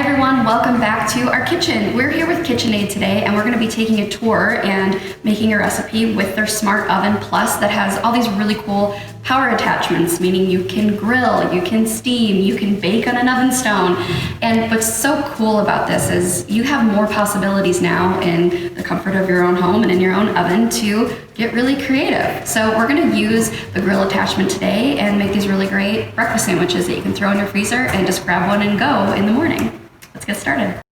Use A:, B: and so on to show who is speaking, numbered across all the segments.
A: everyone, welcome back to our kitchen. We're here with KitchenAid today and we're going to be taking a tour and making a recipe with their Smart Oven Plus that has all these really cool power attachments, meaning you can grill, you can steam, you can bake on an oven stone. And what's so cool about this is you have more possibilities now in the comfort of your own home and in your own oven to get really creative. So we're going to use the grill attachment today and make these really great breakfast sandwiches that you can throw in your freezer and just grab one and go in the morning. Let's get started.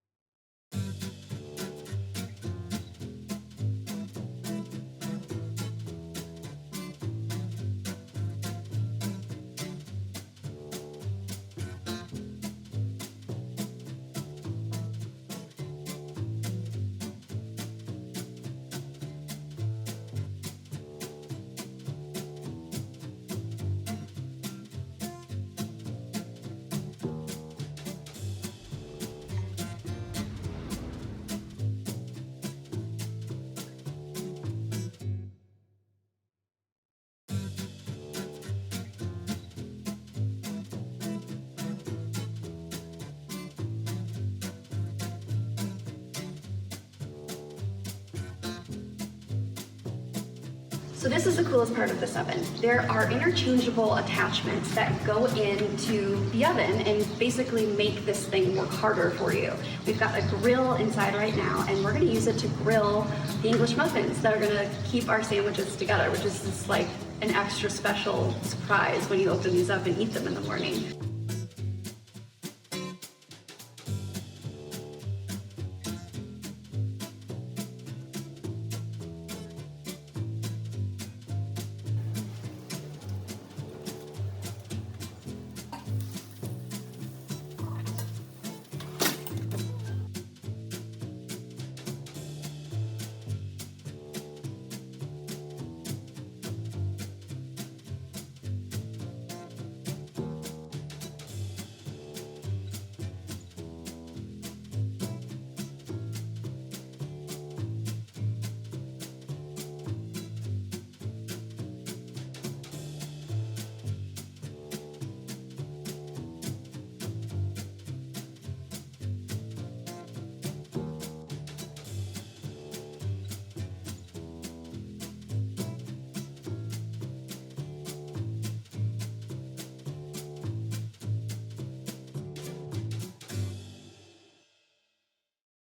A: So this is the coolest part of this oven. There are interchangeable attachments that go into the oven and basically make this thing work harder for you. We've got a grill inside right now and we're gonna use it to grill the English muffins that are gonna keep our sandwiches together, which is just like an extra special surprise when you open these up and eat them in the morning.